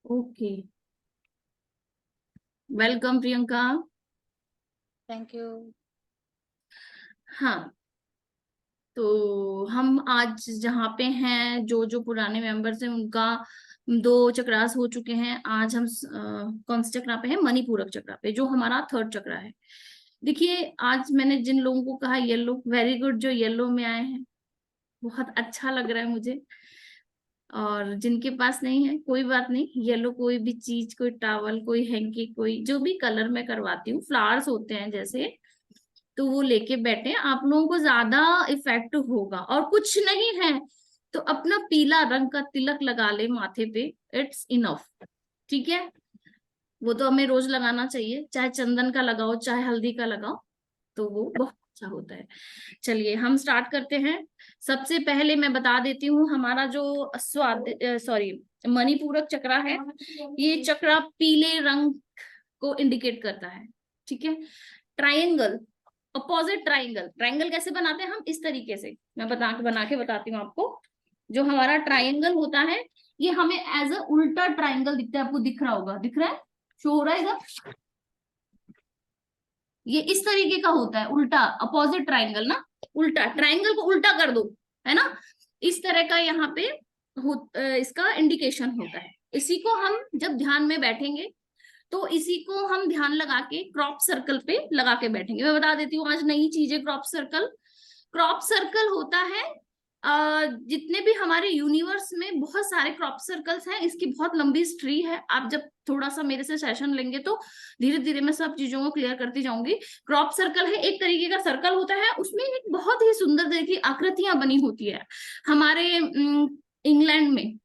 Okay, welcome Priyanka. Thank you. हाँ, तो हम आज जहाँ पे हैं, जो जो पुराने मेंबर्स हैं उनका दो चक्रास हो चुके हैं। आज हम कौन से चक्रा पे हैं? मणिपूरक चक्रा पे, जो हमारा थर्ड चक्रा है। देखिए, आज मैंने जिन लोगों को कहा येलो, वेरी गुड, जो येलो में आए हैं बहुत अच्छा लग रहा है मुझे। और जिनके पास नहीं है कोई बात नहीं, येलो कोई भी चीज, कोई टॉवल, कोई हैंकी, कोई जो भी कलर मैं करवाती हूँ, फ्लावर्स होते हैं जैसे, तो वो लेके बैठे। आप लोगों को ज्यादा इफेक्ट होगा और कुछ नहीं है तो अपना पीला रंग का तिलक लगा ले माथे पे, इट्स इनफ। ठीक है, वो तो हमें रोज लगाना चाहिए, चाहे चंदन का लगाओ चाहे हल्दी का लगाओ, तो वो बहुत अच्छा होता है। चलिए हम स्टार्ट करते हैं। सबसे पहले मैं बता देती हूँ, हमारा जो स्वाद सॉरी मणिपूरक चक्रा है, ये चक्रा पीले रंग को इंडिकेट करता है। ठीक है, ट्राइंगल, अपोजिट ट्राइंगल। ट्राइंगल कैसे बनाते हैं हम? इस तरीके से मैं बना के बताती हूँ आपको। जो हमारा ट्राइंगल होता है, ये हमें एज अ उल्टा ट्राइंगल दिखता है। आपको दिख रहा होगा, दिख रहा है, शो हो रहा है इधर। ये इस तरीके का होता है, उल्टा, अपोजिट ट्राइंगल ना। उल्टा ट्राइंगल को उल्टा कर दो, है ना। इस तरह का यहाँ पे इसका इंडिकेशन होता है। इसी को हम जब ध्यान में बैठेंगे तो इसी को हम ध्यान लगा के क्रॉप सर्कल पे लगा के बैठेंगे। मैं बता देती हूँ आज नई चीजें। क्रॉप सर्कल, क्रॉप सर्कल होता है जितने भी हमारे यूनिवर्स में बहुत सारे क्रॉप सर्कल्स हैं, इसकी बहुत लंबी हिस्ट्री है। आप जब थोड़ा सा मेरे से सेशन लेंगे तो धीरे धीरे मैं सब चीजों को क्लियर करती जाऊंगी। क्रॉप सर्कल है, एक तरीके का सर्कल होता है, उसमें एक बहुत ही सुंदर तरह की आकृतियां बनी होती है। हमारे इंग्लैंड में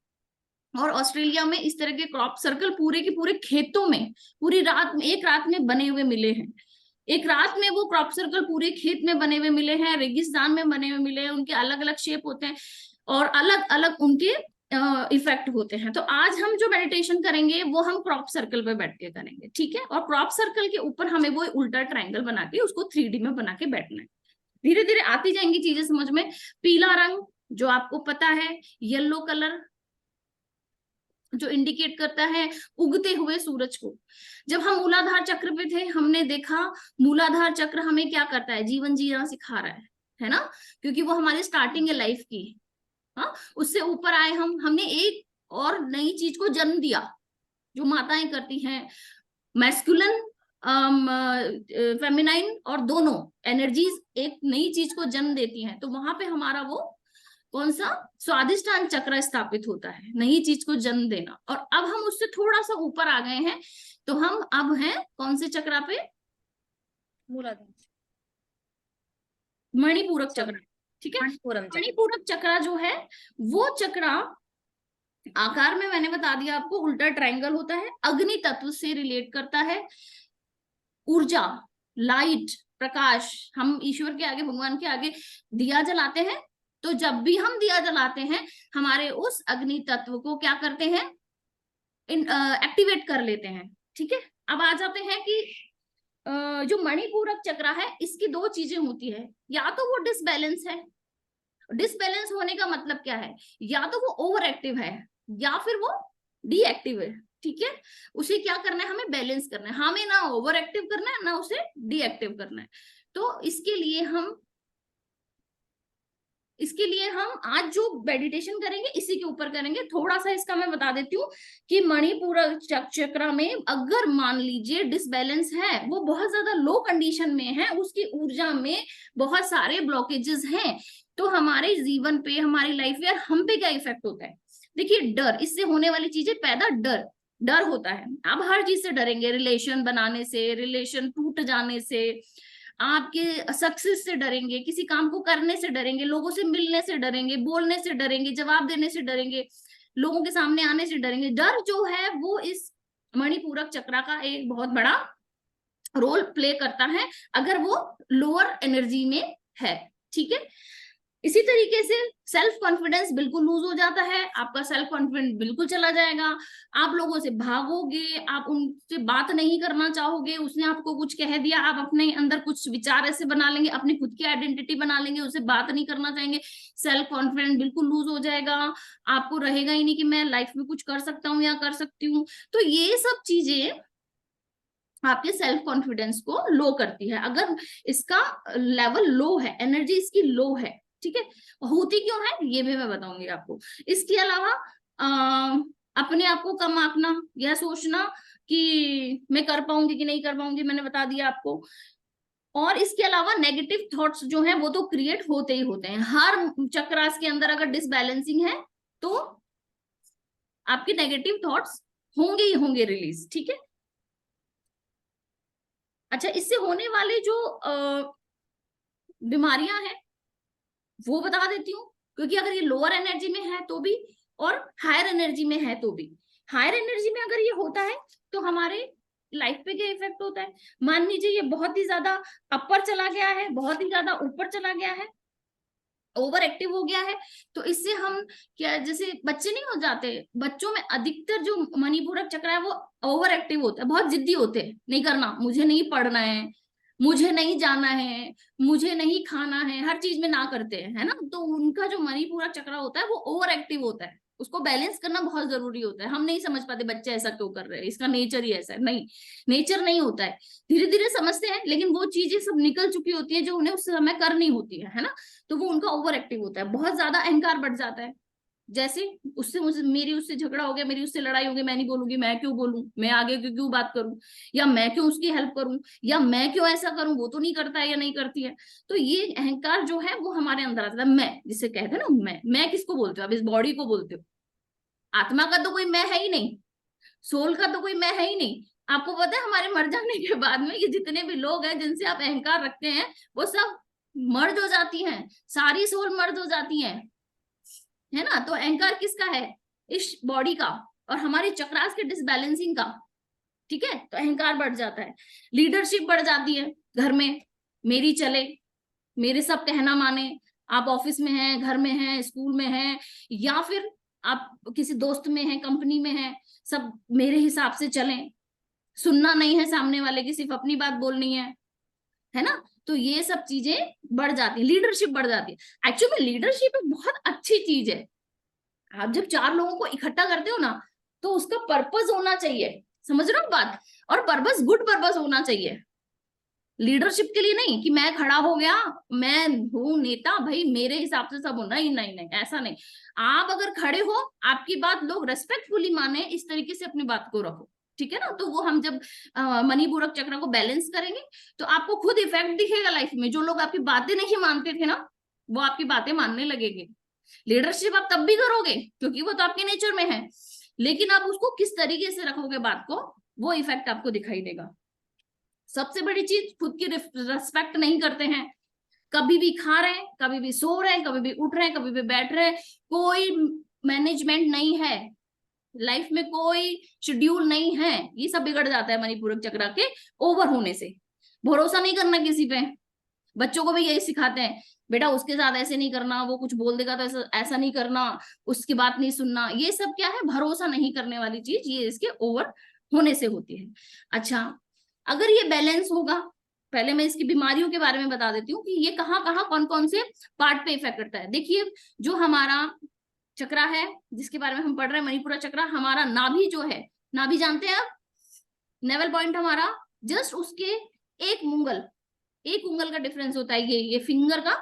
और ऑस्ट्रेलिया में इस तरह के क्रॉप सर्कल पूरे के पूरे खेतों में पूरी रात में, एक रात में बने हुए मिले हैं। एक रात में वो क्रॉप सर्कल पूरे खेत में बने हुए मिले हैं, रेगिस्तान में बने हुए मिले हैं। उनके अलग अलग शेप होते हैं और अलग अलग उनके इफेक्ट होते हैं। तो आज हम जो मेडिटेशन करेंगे वो हम क्रॉप सर्कल पे बैठ के करेंगे। ठीक है, और क्रॉप सर्कल के ऊपर हमें वो उल्टा ट्राइंगल बना के उसको 3D में बना के बैठना है। धीरे धीरे आती जाएंगी चीजें समझ में। पीला रंग जो आपको पता है, येलो कलर जो इंडिकेट करता है उगते हुए सूरज को। जब हम मूलाधार चक्र पे थे हमने देखा मूलाधार चक्र हमें क्या करता है, जीवन जीना सिखा रहा है ना, क्योंकि वो हमारी स्टार्टिंग है लाइफ की। हाँ, उससे ऊपर आए हमने एक और नई चीज को जन्म दिया, जो माताएं करती हैं। मैस्कुलिन, फेमिनाइन और दोनों एनर्जीज एक नई चीज को जन्म देती हैं। तो वहां पे हमारा वो कौन सा स्वादिष्टान चक्र स्थापित होता है, नई चीज को जन्म देना। और अब हम उससे थोड़ा सा ऊपर आ गए हैं, तो हम अब हैं कौन से चक्रा पे? मूलाधार, मणिपूरक चक्र। ठीक है, मणिपुरम चक्र। मणिपूरक चक्रा जो है वो चक्रा आकार में मैंने बता दिया आपको, उल्टा ट्रायंगल होता है, अग्नि तत्व से रिलेट करता है। ऊर्जा, लाइट, प्रकाश। हम ईश्वर के आगे, भगवान के आगे दिया जलाते हैं, तो जब भी हम दिया जलाते हैं हमारे उस अग्नि तत्व को क्या करते हैं, एक्टिवेट कर लेते हैं। ठीक है, अब आ जाते हैं कि जो मणिपूरक चक्र है इसकी दो चीजें होती है। या तो वो डिसबैलेंस है, डिसबैलेंस होने का मतलब क्या है, या तो वो ओवर एक्टिव है या फिर वो डीएक्टिव है। ठीक है, उसे क्या करना है, हमें बैलेंस करना है, हमें ना ओवर एक्टिव करना है ना उसे डीएक्टिव करना है। तो इसके लिए हम आज जो मेडिटेशन करेंगे इसी के ऊपर करेंगे। थोड़ा सा इसका मैं बता देती हूँ कि मणिपुर चक्र में अगर मान लीजिए डिसबैलेंस है, वो बहुत ज्यादा लो कंडीशन में है, उसकी ऊर्जा में बहुत सारे ब्लॉकेजेस हैं, तो हमारे जीवन पे, हमारी लाइफ पे, हम पे क्या इफेक्ट होता है? देखिए, डर, इससे होने वाली चीजें पैदा, डर, डर होता है। आप हर चीज से डरेंगे, रिलेशन बनाने से, रिलेशन टूट जाने से, आपके सक्सेस से डरेंगे, किसी काम को करने से डरेंगे, लोगों से मिलने से डरेंगे, बोलने से डरेंगे, जवाब देने से डरेंगे, लोगों के सामने आने से डरेंगे। डर जो है वो इस मणिपूरक चक्र का एक बहुत बड़ा रोल प्ले करता है, अगर वो लोअर एनर्जी में है। ठीक है, इसी तरीके से सेल्फ कॉन्फिडेंस बिल्कुल लूज हो जाता है, आपका सेल्फ कॉन्फिडेंस बिल्कुल चला जाएगा, आप लोगों से भागोगे, आप उनसे बात नहीं करना चाहोगे, उसने आपको कुछ कह दिया, आप अपने अंदर कुछ विचार ऐसे बना लेंगे, अपनी खुद की आइडेंटिटी बना लेंगे, उससे बात नहीं करना चाहेंगे, सेल्फ कॉन्फिडेंस बिल्कुल लूज हो जाएगा, आपको रहेगा ही नहीं कि मैं लाइफ में कुछ कर सकता हूँ या कर सकती हूँ। तो ये सब चीजें आपके सेल्फ कॉन्फिडेंस को लो करती है। अगर इसका लेवल लो है, एनर्जी इसकी लो है, ठीक है, होती क्यों है ये भी मैं बताऊंगी आपको। इसके अलावा अपने आप को कम आंकना, यह सोचना कि मैं कर पाऊंगी कि नहीं कर पाऊंगी, मैंने बता दिया आपको। और इसके अलावा नेगेटिव थॉट्स जो है वो तो क्रिएट होते ही होते हैं, हर चक्रास के अंदर अगर डिसबैलेंसिंग है तो आपके नेगेटिव थॉट्स होंगे ही होंगे रिलीज, ठीक है। अच्छा, इससे होने वाले जो बीमारियां हैं वो बता देती हूँ, क्योंकि अगर ये लोअर एनर्जी में है तो भी और हायर एनर्जी में है तो भी। हायर एनर्जी में अगर ये होता है तो हमारे लाइफ पे क्या इफेक्ट होता है, मान लीजिए ये बहुत ही ज्यादा अपर चला गया है, बहुत ही ज्यादा ऊपर चला गया है, ओवर एक्टिव हो गया है, तो इससे हम क्या, जैसे बच्चे नहीं हो जाते, बच्चों में अधिकतर जो मणिपूरक चक्र है वो ओवर एक्टिव होता है, बहुत जिद्दी होते हैं, नहीं करना, मुझे नहीं पढ़ना है, मुझे नहीं जाना है, मुझे नहीं खाना है, हर चीज में ना करते हैं, है ना। तो उनका जो मणिपूरक चक्र होता है वो ओवर एक्टिव होता है, उसको बैलेंस करना बहुत जरूरी होता है। हम नहीं समझ पाते बच्चे ऐसा क्यों कर रहे हैं, इसका नेचर ही ऐसा है, नहीं, नेचर नहीं होता है, धीरे धीरे समझते हैं, लेकिन वो चीजें सब निकल चुकी होती है जो उन्हें उस समय करनी होती है ना, तो वो उनका ओवर एक्टिव होता है, बहुत ज्यादा अहंकार बढ़ जाता है। जैसे उससे मुझे, मेरी उससे झगड़ा हो गया, मेरी उससे लड़ाई हो गई, मैं नहीं बोलूंगी, मैं क्यों बोलूं, मैं आगे क्यों बात करूं, या मैं क्यों उसकी हेल्प करूं, या मैं क्यों ऐसा करूं, वो तो नहीं करता है या नहीं करती है। तो ये अहंकार जो है वो हमारे अंदर आता है, मैं जिसे कहते हैं ना, मैं किसको बोलते हो, अब इस बॉडी को बोलते हो, आत्मा का तो कोई मैं है ही नहीं, सोल का तो कोई मैं है ही नहीं। आपको पता है हमारे मर जाने के बाद में ये जितने भी लोग हैं जिनसे आप अहंकार रखते हैं वो सब मर्ज हो जाती हैं, सारी सोल मर्ज हो जाती हैं, है ना। तो अहंकार किसका है, इस बॉडी का, और हमारी चक्रास के डिसबैलेंसिंग का, ठीक है। तो अहंकार बढ़ जाता है, लीडरशिप बढ़ जाती है घर में, मेरी चले, मेरे सब कहना माने, आप ऑफिस में हैं, घर में हैं, स्कूल में हैं, या फिर आप किसी दोस्त में हैं, कंपनी में हैं, सब मेरे हिसाब से चलें, सुनना नहीं है सामने वाले की, सिर्फ अपनी बात बोलनी है ना। तो ये सब चीजें बढ़ जाती है, लीडरशिप बढ़ जाती है। एक्चुअली में लीडरशिप एक बहुत अच्छी चीज है, आप जब चार लोगों को इकट्ठा करते हो ना तो उसका पर्पस होना चाहिए, समझ रहे हो बात, और पर्पस गुड पर्पस होना चाहिए, लीडरशिप के लिए नहीं कि मैं खड़ा हो गया, मैं हूं नेता भाई, मेरे हिसाब से सब हो, नहीं नहीं नहीं, ऐसा नहीं। आप अगर खड़े हो, आपकी बात लोग रेस्पेक्टफुली माने, इस तरीके से अपनी बात को रखो, ठीक है ना। तो वो हम जब मणिपूरक चक्र को बैलेंस करेंगे तो आपको खुद इफेक्ट दिखेगा लाइफ में, जो लोग आपकी बातें नहीं मानते थे ना वो आपकी बातें मानने लगेंगे। लीडरशिप आप तब भी करोगे क्योंकि वो तो आपके नेचर में है, लेकिन आप उसको किस तरीके से रखोगे बात को, वो इफेक्ट आपको दिखाई देगा। सबसे बड़ी चीज, खुद की रिस्पेक्ट नहीं करते हैं, कभी भी खा रहे हैं, कभी भी सो रहे हैं, कभी भी उठ रहे हैं, कभी भी बैठ रहे हैं, कोई मैनेजमेंट नहीं है लाइफ में, कोई शेड्यूल नहीं है, ये सब बिगड़ जाता है मणिपूरक चक्र के ओवर होने से। भरोसा नहीं करना किसी पे, बच्चों को भी यही सिखाते हैं, बेटा उसके साथ ऐसे नहीं करना, वो कुछ बोल देगा तो ऐसा ऐसा नहीं करना, उसकी बात नहीं सुनना, ये सब क्या है, भरोसा नहीं करने वाली चीज, ये इसके ओवर होने से होती है। अच्छा, अगर ये बैलेंस होगा, पहले मैं इसकी बीमारियों के बारे में बता देती हूँ कि ये कहाँ कहाँ कौन कौन से पार्ट पे इफेक्ट करता है। देखिए, जो हमारा चक्रा है जिसके बारे में हम पढ़ रहे हैं, मणिपुरा चक्रा, हमारा नाभि जो है, नाभि जानते हैं आप, नेवल पॉइंट हमारा जस्ट उसके एक उंगल का डिफरेंस होता है, ये फिंगर का,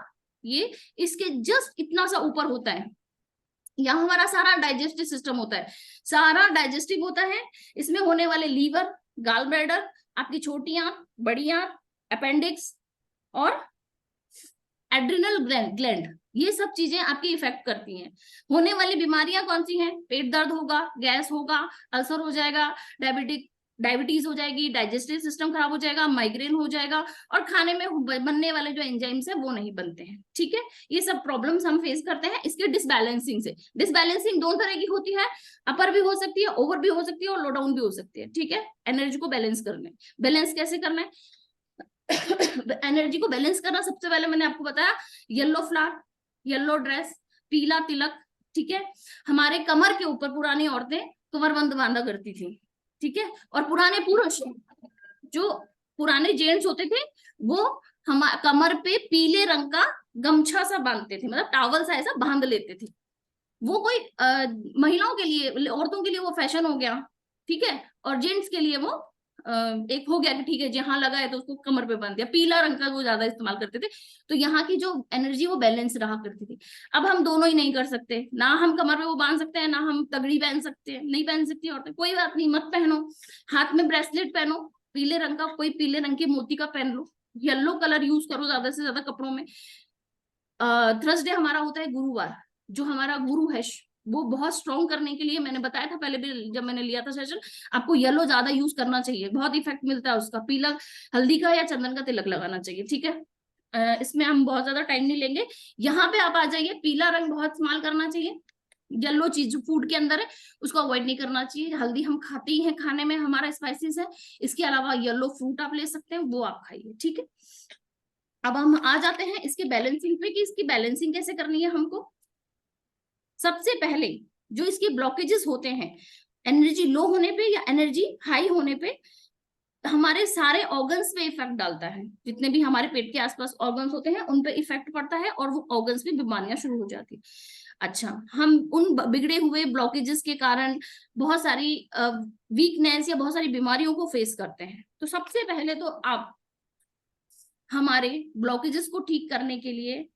ये इसके जस्ट इतना सा ऊपर होता है, यहाँ हमारा सारा डाइजेस्टिव सिस्टम होता है, सारा डाइजेस्टिव होता है, इसमें होने वाले लीवर, गाल ब्लैडर, आपकी छोटी आंत, बड़ी आंत, अपेंडिक्स और एड्रिनल ग्लैंड, ये सब चीजें आपकी इफेक्ट करती हैं। होने वाली बीमारियां कौन सी हैं, पेट दर्द होगा, गैस होगा, अल्सर हो जाएगा, डायबिटीज हो जाएगी, डाइजेस्टिव सिस्टम खराब हो जाएगा, माइग्रेन हो जाएगा, और खाने में बनने वाले जो एंजाइम्स है वो नहीं बनते हैं, ठीक है। ये सब प्रॉब्लम्स हम फेस करते हैं इसके डिसबैलेंसिंग से। डिसबैलेंसिंग दो तरह की होती है, अपर भी हो सकती है, ओवर भी हो सकती है, और लो डाउन भी हो सकती है, ठीक है। एनर्जी को बैलेंस करना, बैलेंस कैसे करना है एनर्जी को बैलेंस करना, सबसे पहले मैंने आपको बताया येलो फ्लावर, येलो ड्रेस, पीला तिलक, ठीक है। हमारे कमर के ऊपर पुरानी औरतें कमरबंद बांधा करती थी, ठीक है। और पुराने पुरुष, जो पुराने जेंट्स होते थे, वो हम कमर पे पीले रंग का गमछा सा बांधते थे, मतलब टॉवल सा ऐसा बांध लेते थे। वो कोई महिलाओं के लिए, औरतों के लिए वो फैशन हो गया, ठीक है। और जेंट्स के लिए वो एक हो गया कि ठीक है जहां लगा है तो उसको कमर पे बांध दिया। पीला रंग का वो ज्यादा इस्तेमाल करते थे, तो यहाँ की जो एनर्जी वो बैलेंस रहा करती थी। अब हम दोनों ही नहीं कर सकते, ना हम कमर पे वो बांध सकते हैं, ना हम तगड़ी पहन सकते हैं, नहीं पहन सकती औरतें, कोई बात नहीं, मत पहनो। हाथ में ब्रेसलेट पहनो पीले रंग का, कोई पीले रंग के मोती का पहन लो, येलो कलर यूज करो ज्यादा से ज्यादा कपड़ों में। थर्सडे हमारा होता है गुरुवार, जो हमारा गुरु है वो बहुत स्ट्रॉन्ग करने के लिए, मैंने बताया था पहले भी जब मैंने लिया था सेशन, आपको येलो ज्यादा यूज करना चाहिए, बहुत इफेक्ट मिलता है उसका। पीला हल्दी का या चंदन का तिलक लगाना चाहिए, ठीक है। इसमें हम बहुत ज्यादा टाइम नहीं लेंगे। यहाँ पे आप आ जाइए, पीला रंग बहुत इस्तेमाल करना चाहिए। येलो चीज जो फूड के अंदर है उसको अवॉइड नहीं करना चाहिए। हल्दी हम खाते ही हैं, खाने में हमारा स्पाइसेस है। इसके अलावा येलो फ्रूट आप ले सकते हैं, वो आप खाइए, ठीक है। अब हम आ जाते हैं इसके बैलेंसिंग पे, कि इसकी बैलेंसिंग कैसे करनी है हमको। सबसे पहले जो इसके ब्लॉकेजेस होते हैं, एनर्जी लो होने पे या एनर्जी हाई होने पे, हमारे सारे ऑर्गन्स पे इफेक्ट डालता है। जितने भी हमारे पेट के आसपास ऑर्गन्स होते हैं उन पे इफेक्ट पड़ता है, और वो ऑर्गन्स में बीमारियां शुरू हो जाती है। अच्छा, हम उन बिगड़े हुए ब्लॉकेजेस के कारण बहुत सारी वीकनेस या बहुत सारी बीमारियों को फेस करते हैं। तो सबसे पहले तो आप हमारे ब्लॉकेजेस को ठीक करने के लिए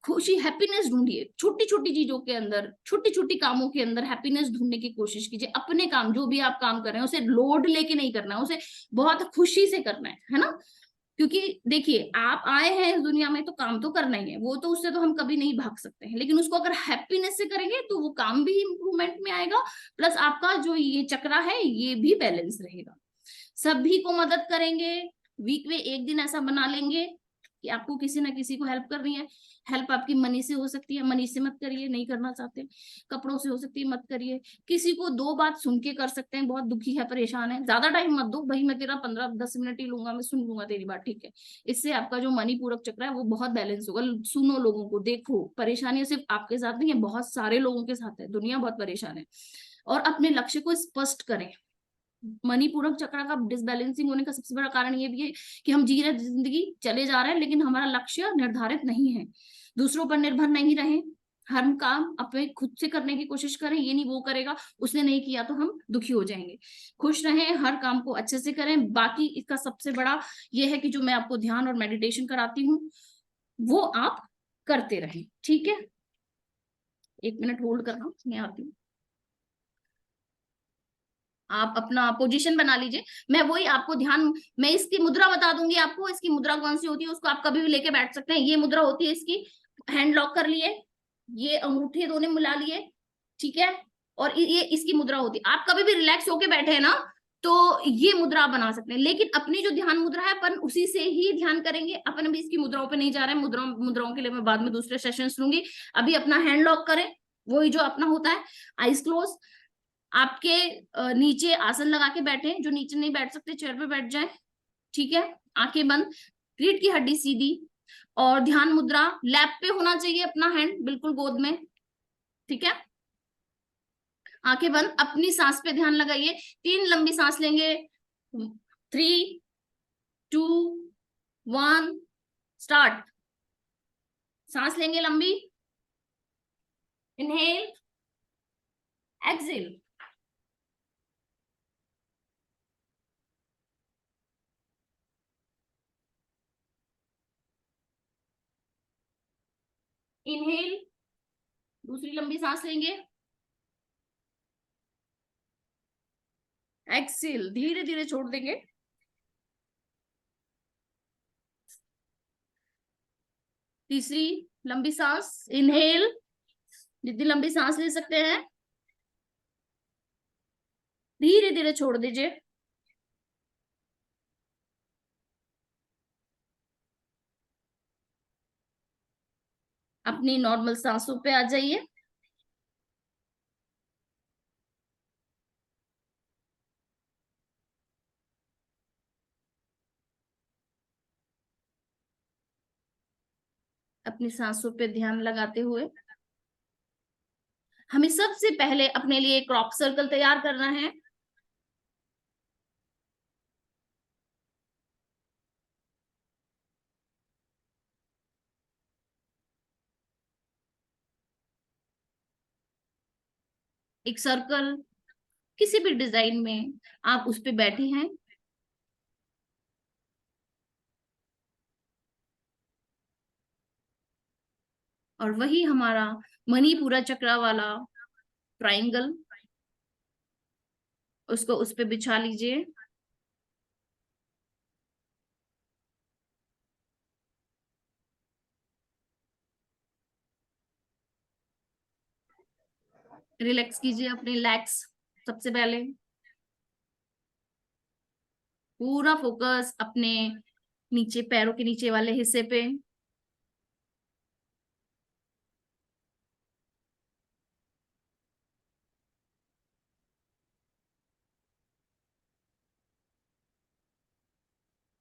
खुशी, हैप्पीनेस ढूंढिए। छोटी छोटी चीजों के अंदर, छोटी छोटी कामों के अंदर हैप्पीनेस ढूंढने की कोशिश कीजिए। अपने काम, जो भी आप काम कर रहे हैं, उसे लोड लेके नहीं करना है, उसे बहुत खुशी से करना है ना। क्योंकि देखिए, आप आए हैं इस दुनिया में तो काम तो करना ही है, वो तो उससे तो हम कभी नहीं भाग सकते हैं। लेकिन उसको अगर हैप्पीनेस से करेंगे तो वो काम भी इंप्रूवमेंट में आएगा, प्लस आपका जो ये चक्रा है ये भी बैलेंस रहेगा। सभी को मदद करेंगे। वीक में एक दिन ऐसा बना लेंगे कि आपको किसी ना किसी को हेल्प करनी है। हेल्प आपकी मनी से हो सकती है, मनी से मत करिए, नहीं करना चाहते। कपड़ों से हो सकती है, मत करिए। किसी को दो बात सुन के कर सकते हैं, बहुत दुखी है, परेशान है, ज्यादा टाइम मत दो भाई, मैं तेरा 15-10 मिनट ही लूंगा, मैं सुन लूंगा तेरी बात, ठीक है। इससे आपका जो मनी पूरक चक्र है वो बहुत बैलेंस होगा। सुनो लोगों को, देखो परेशानी सिर्फ आपके साथ नहीं है, बहुत सारे लोगों के साथ है, दुनिया बहुत परेशान है। और अपने लक्ष्य को स्पष्ट करें। मणिपूरक चक्र का डिसबैलेंसिंग होने का सबसे बड़ा कारण ये भी है कि हम जी रहे जिंदगी, चले जा रहे हैं, लेकिन हमारा लक्ष्य निर्धारित नहीं है। दूसरों पर निर्भर नहीं रहे, हर काम अपने खुद से करने की कोशिश करें। ये नहीं वो करेगा, उसने नहीं किया तो हम दुखी हो जाएंगे। खुश रहें, हर काम को अच्छे से करें। बाकी इसका सबसे बड़ा ये है कि जो मैं आपको ध्यान और मेडिटेशन कराती हूँ वो आप करते रहें, ठीक है। 1 मिनट होल्ड करना, मैं आती हूँ। आप अपना पोजीशन बना लीजिए। मैं वही आपको ध्यान, मैं इसकी मुद्रा बता दूंगी आपको। इसकी मुद्रा कौन सी होती है उसको आप कभी भी लेके बैठ सकते हैं। ये मुद्रा होती है इसकी, हैंड लॉक कर लिए, ये अंगूठे दोनों मिला लिए, ठीक है। और ये इसकी मुद्रा होती है। आप कभी भी रिलैक्स होके बैठे हैं ना, तो ये मुद्रा आप बना सकते हैं। लेकिन अपनी जो ध्यान मुद्रा है अपन उसी से ही ध्यान करेंगे। अपन अभी इसकी मुद्राओं पे नहीं जा रहे हैं, मुद्राओं के लिए मैं बाद में दूसरे सेशन लूंगी। अभी अपना हैंड लॉक करें, वही जो अपना होता है। आईज क्लोज, आपके नीचे आसन लगा के बैठे, जो नीचे नहीं बैठ सकते चेयर पे बैठ जाए, ठीक है। आंखें बंद, रीढ़ की हड्डी सीधी, और ध्यान मुद्रा लैप पे होना चाहिए, अपना हैंड बिल्कुल गोद में, ठीक है। आंखें बंद, अपनी सांस पे ध्यान लगाइए। 3 लंबी सांस लेंगे। 3, 2, 1, स्टार्ट। सांस लेंगे लंबी, इनहेल, एक्सेल। इनहेल, दूसरी लंबी सांस लेंगे, एक्सेल, धीरे धीरे छोड़ देंगे। तीसरी लंबी सांस, इनहेल, जितनी लंबी सांस ले सकते हैं, धीरे धीरे छोड़ दीजिए। अपनी नॉर्मल सांसों पे आ जाइए। अपनी सांसों पे ध्यान लगाते हुए हमें सबसे पहले अपने लिए क्रॉप सर्कल तैयार करना है। एक सर्कल किसी भी डिजाइन में आप उस पे बैठे हैं, और वही हमारा मणिपुरा चक्रा वाला ट्रायंगल, उसको उस पे बिछा लीजिए। रिलैक्स कीजिए अपने लेग्स। सबसे पहले पूरा फोकस अपने नीचे, पैरों के नीचे वाले हिस्से पे।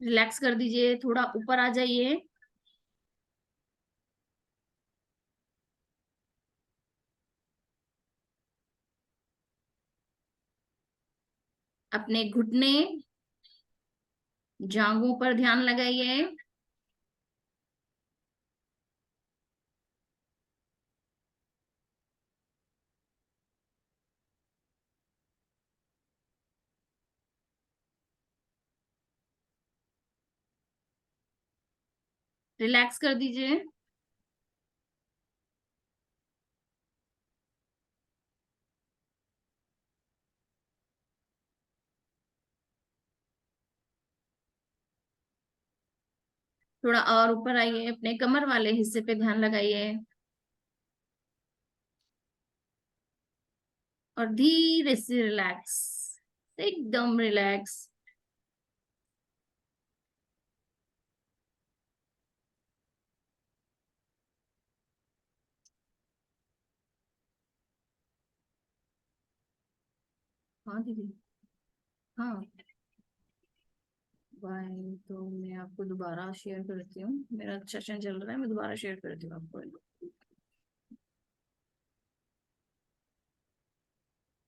रिलैक्स कर दीजिए, थोड़ा ऊपर आ जाइए। अपने घुटने, जांघों पर ध्यान लगाइए। रिलैक्स कर दीजिए। थोड़ा और ऊपर आइए, अपने कमर वाले हिस्से पे ध्यान लगाइए और धीरे से रिलैक्स, एकदम रिलैक्स। हाँ दीदी। हाँ, बाय। तो मैं आपको दोबारा शेयर करती हूँ, मेरा सेशन चल रहा है, मैं दोबारा शेयर करती हूँ आपको।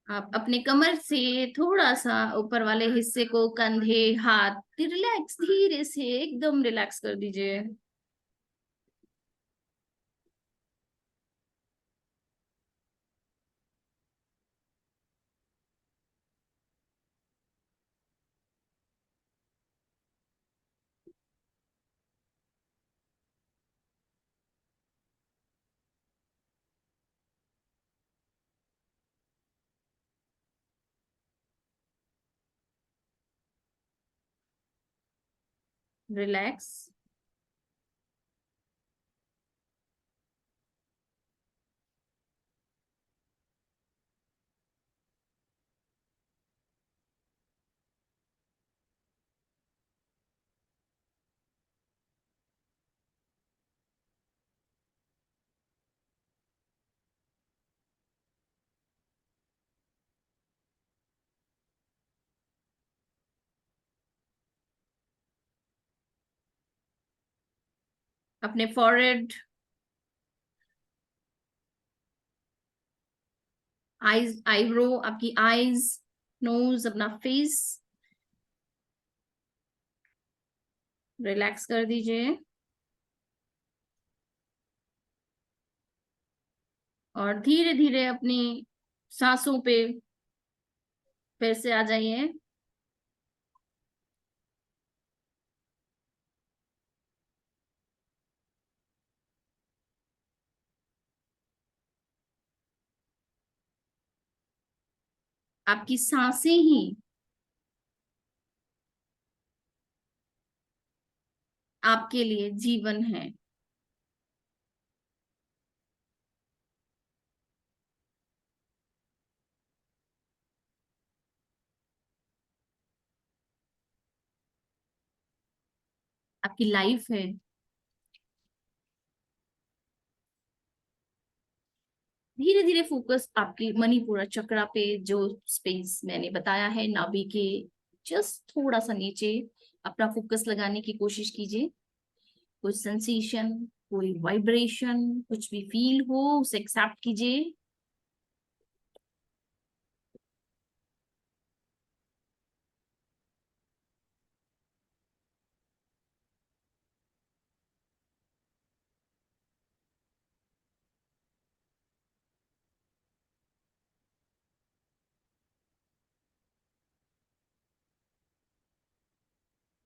आप अपने कमर से थोड़ा सा ऊपर वाले हिस्से को, कंधे, हाथ, रिलैक्स, धीरे से एकदम रिलैक्स कर दीजिए। रिलैक्स। अपने फॉरहेड, आईज, आईब्रो, आपकी आईज, नोज, अपना फेस रिलैक्स कर दीजिए और धीरे धीरे अपनी सांसों पे फिर से आ जाइए। आपकी सांसें ही आपके लिए जीवन है। आपकी लाइफ है। धीरे धीरे फोकस आपके मणिपुरा चक्रा पे, जो स्पेस मैंने बताया है नाभि के जस्ट थोड़ा सा नीचे, अपना फोकस लगाने की कोशिश कीजिए। कुछ सेंसेशन, कोई वाइब्रेशन कुछ भी फील हो उसे एक्सेप्ट कीजिए।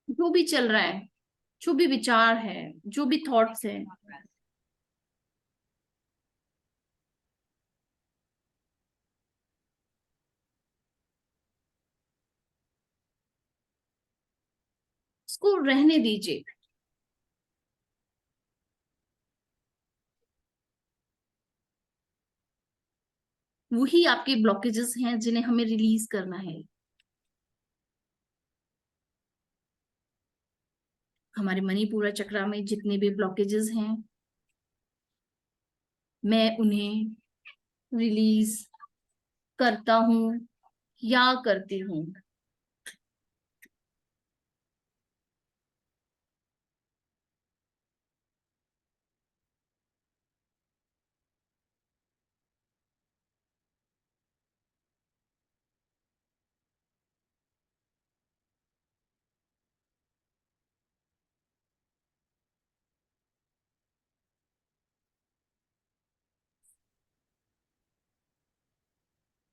जो भी चल रहा है, जो भी विचार है, जो भी थॉट्स है, उसको रहने दीजिए। वही आपके ब्लॉकेजेस हैं जिन्हें हमें रिलीज करना है। हमारे मणिपुरा चक्रा में जितने भी ब्लॉकेजेस हैं, मैं उन्हें रिलीज करता हूँ या करती हूँ।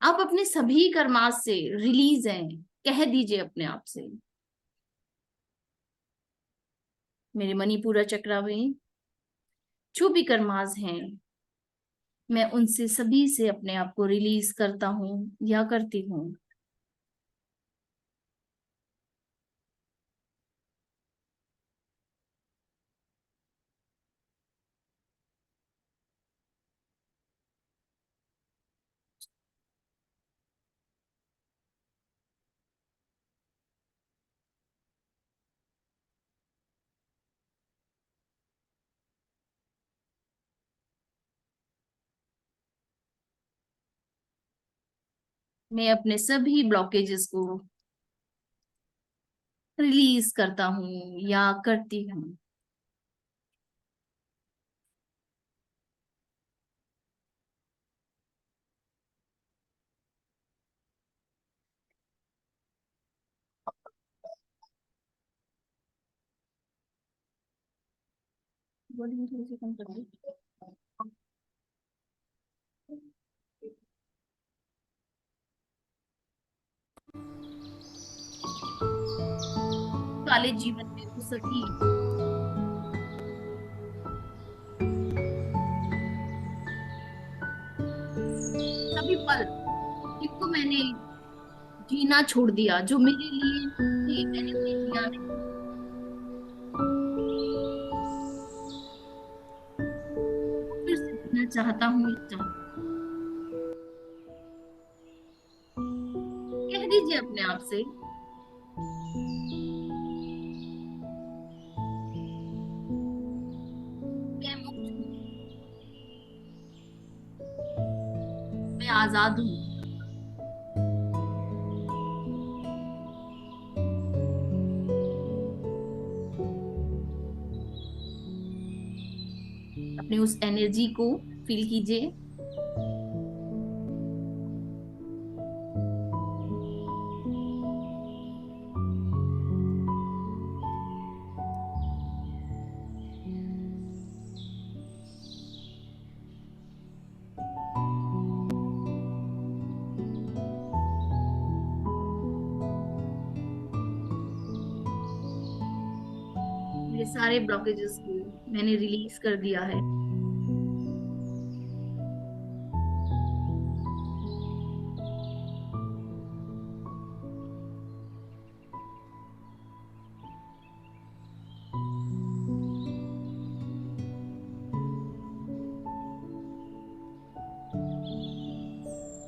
आप अपने सभी कर्मास से रिलीज हैं, कह दीजिए अपने आप से। मेरे मणिपुरा चक्रा में जो भी कर्मास हैं, मैं उनसे सभी से अपने आप को रिलीज करता हूँ या करती हूँ। मैं अपने सभी ब्लॉकेजेस को रिलीज करता हूँ या करती हूँ। वॉल्यूम थोड़ी सी कम कर दो। काले जीवन में वो सभी पल जिनको मैंने जीना छोड़ दिया, जो मेरे लिए थे मैंने उन्हें जिया नहीं। फिर से जीना चाहता हूँ कह दीजिए अपने आप से। मैं मुक्त हूँ, मैं आजाद हूँ। अपनी उस एनर्जी को फील कीजिए। मेरे सारे ब्लॉकेजेस को मैंने रिलीज कर दिया है।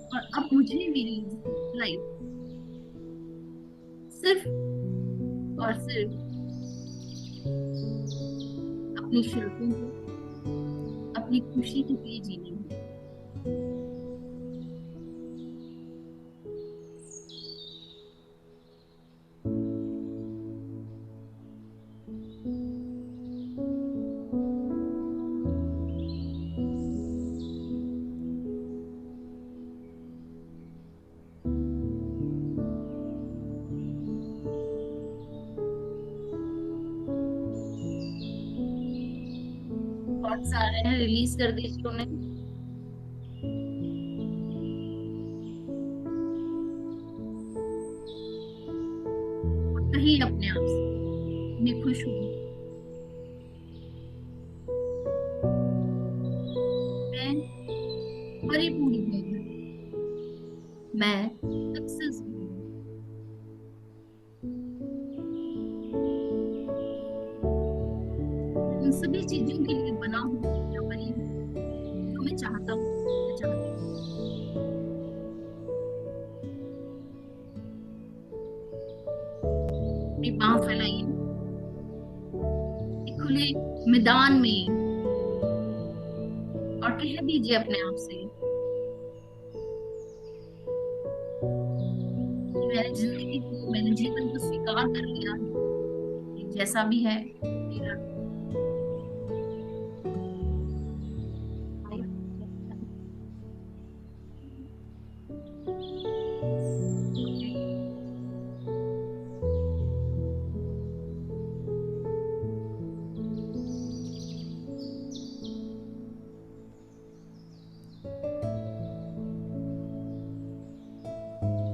और अब मुझे मेरी लाइफ सिर्फ और सिर्फ अपनी शर्तों को, अपनी खुशी के लिए जीनी है। आ रहे हैं, रिलीज कर दीजिए उन्हें। कहीं अपने आप से मैं खुश हूँ, मैं परिपूर्ण हूँ, मैं सक्सेस हूँ। उन सभी चीजों के लिए बना हूँ या बनी हूँ जो मैं चाहता हूँ, मैं चाहती हूँ। अपनी बांह फैलाइए एक खुले मैदान में और कह दीजिए अपने आप से कि मैंने जिंदगी को, मैंने जीवन को स्वीकार कर लिया है, ये जैसा भी है मेरा life है। Okay?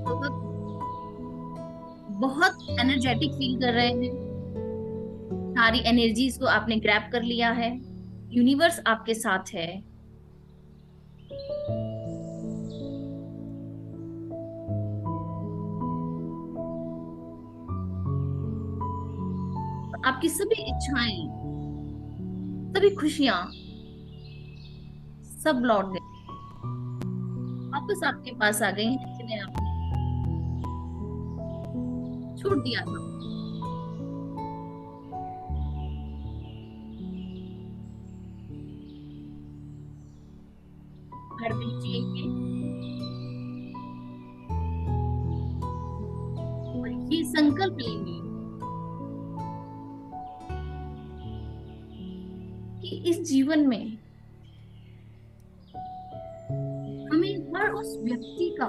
बहुत बहुत एनर्जेटिक फील कर रहे हैं, सारी एनर्जीज को आपने ग्रैब कर लिया है, यूनिवर्स आपके साथ है। आपकी सभी इच्छाएं, सभी खुशियां सब लौट गई, वापस आपके पास आ गई हैं, जिन्हें आपने छोड़ दिया था। घर भेजिए और ये संकल्प लेंगे कि इस जीवन में हमें हर उस व्यक्ति का,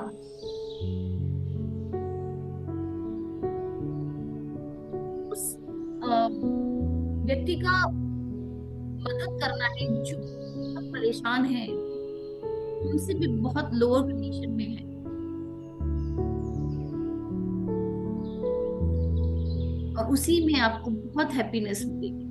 उस व्यक्ति का मदद करना है जो बहुत परेशान है, उनसे भी बहुत लोअर कंडीशन में है, और उसी में आपको बहुत हैप्पीनेस मिलेगी।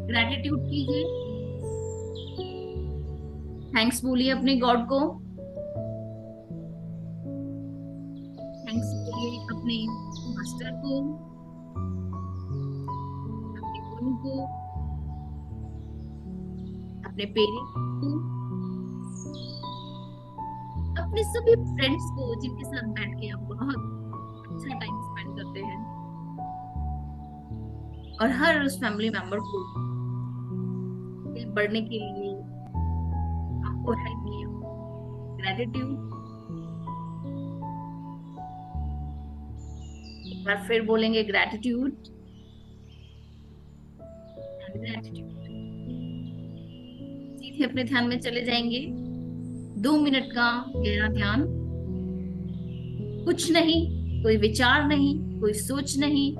ग्रैटिट्यूड कीजिए, थैंक्स बोलिए अपने गॉड को, थैंक्स बोलिए अपने मास्टर को, अपने गुरु को, अपने पेरेंट्स को, अपने सभी फ्रेंड्स को जिनके साथ बैठ के आप बहुत अच्छा टाइम स्पेंड करते हैं, और हर उस फैमिली मेंबर को बढ़ने के लिए आपको हेल्प किया। ग्रेटिट्यूड, एक बार फिर बोलेंगे ग्रेटिट्यूड, ग्रेटिट्यूड। सीधे अपने ध्यान में चले जाएंगे, 2 मिनट का गहरा ध्यान, कुछ नहीं, कोई विचार नहीं, कोई सोच नहीं,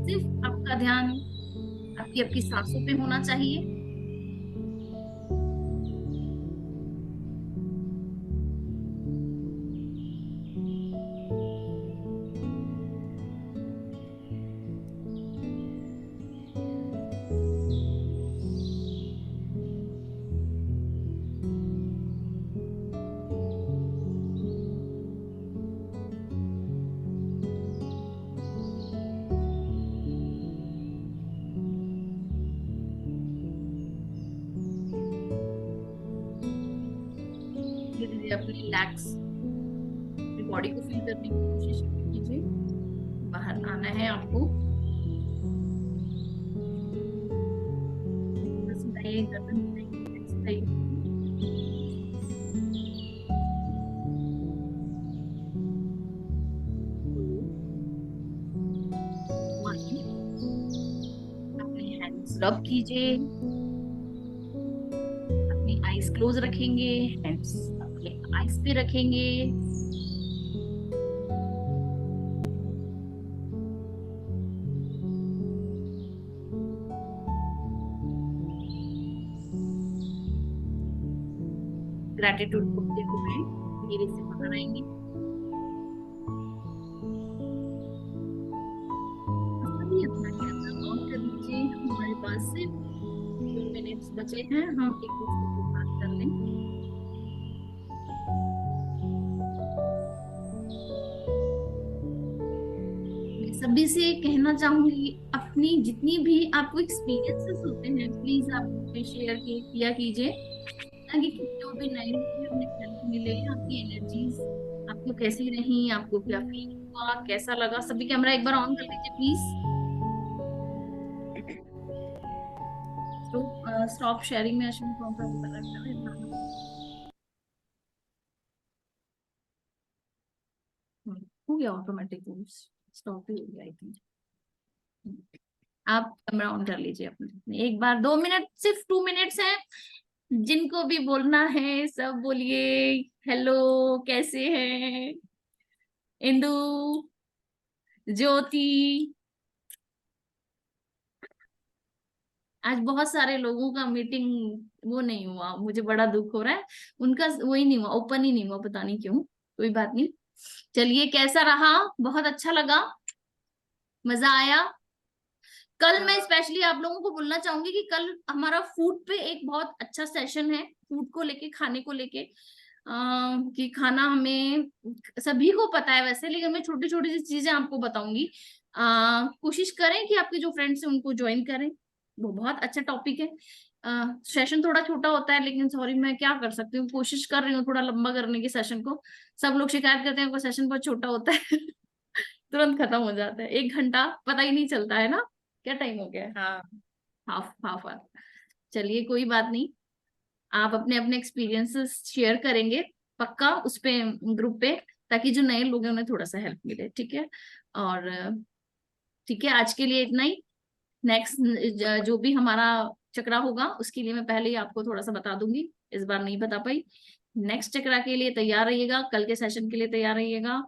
सिर्फ आपका ध्यान आपकी आपकी सांसों पे होना चाहिए। धीरे धीरे अपने रिलैक्स बॉडी को फील करने की कोशिश कीजिए। बाहर आना है आपको, बस उठाइए, गर्दन उठाइए, अपने हैंड्स रब कीजिए, अपनी आईज क्लोज रखेंगे, हैंड्स अपने आईज पे रखेंगे, ग्रेटिट्यूड बुक देखो मैं धीरे से बाहर आएंगे। सभी अपना कैमरा ऑन कर लीजिए, हमारे पास सिर्फ 2 मिनट्स बचे हैं, हम एक दूसरे से बात कर लें। मैं सभी से कहना चाहूंगी अपनी जितनी भी आपको एक्सपीरियंसेस होते हैं प्लीज आप मुझे शेयर किया कीजिए, ताकि जो भी नए लोग हैं उन्हें हेल्प मिले। आपकी एनर्जीज आपको कैसी रही, आपको क्या फील हुआ, कैसा लगा। सभी कैमरा एक बार ऑन कर लीजिए प्लीज। तो स्टॉप शेयरिंग में अश्विन कौन सा ऊपर रखा है, हो गया ऑटोमेटिक स्टॉप ही हो गया आई थिंक। आप कैमरा ऑन कर लीजिए अपने एक बार। 2 मिनट, सिर्फ 2 मिनट्स हैं, जिनको भी बोलना है सब बोलिए। हेलो, कैसे हैं इंदु, ज्योति। आज बहुत सारे लोगों का मीटिंग वो नहीं हुआ, मुझे बड़ा दुख हो रहा है। उनका वही नहीं हुआ, ओपन ही नहीं हुआ, पता नहीं क्यों। कोई बात नहीं, चलिए कैसा रहा, बहुत अच्छा लगा, मजा आया। कल मैं स्पेशली आप लोगों को बोलना चाहूंगी कि कल हमारा फूड पे एक बहुत अच्छा सेशन है, फूड को लेके, खाने को लेके। कि खाना हमें सभी को पता है वैसे, लेकिन मैं छोटी छोटी सी चीजें आपको बताऊंगी। कोशिश करें कि आपके जो फ्रेंड्स हैं उनको ज्वाइन करें, वो बहुत अच्छा टॉपिक है। सेशन थोड़ा छोटा होता है, लेकिन सॉरी मैं क्या कर सकती हूँ, कोशिश कर रही हूँ थोड़ा लंबा करने की सेशन को। सब लोग शिकायत करते हैं सेशन बहुत छोटा होता है तुरंत खत्म हो जाता है, 1 घंटा पता ही नहीं चलता है ना, क्या टाइम हो गया है। हाँ, हाफ हाफ आवर। चलिए कोई बात नहीं, आप अपने अपने एक्सपीरियंसेस शेयर करेंगे पक्का उस पे, ग्रुप पे, ताकि जो नए लोग हैं उन्हें थोड़ा सा हेल्प मिले, ठीक है। और ठीक है, आज के लिए इतना ही। नेक्स्ट जो भी हमारा चक्रा होगा उसके लिए मैं पहले ही आपको थोड़ा सा बता दूंगी, इस बार नहीं बता पाई। नेक्स्ट चक्रा के लिए तैयार रहिएगा, कल के सेशन के लिए तैयार रहिएगा,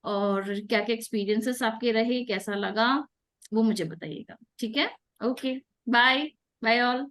और क्या क्या एक्सपीरियंसेस आपके रहे, कैसा लगा, वो मुझे बताइएगा, ठीक है। Okay, bye bye all.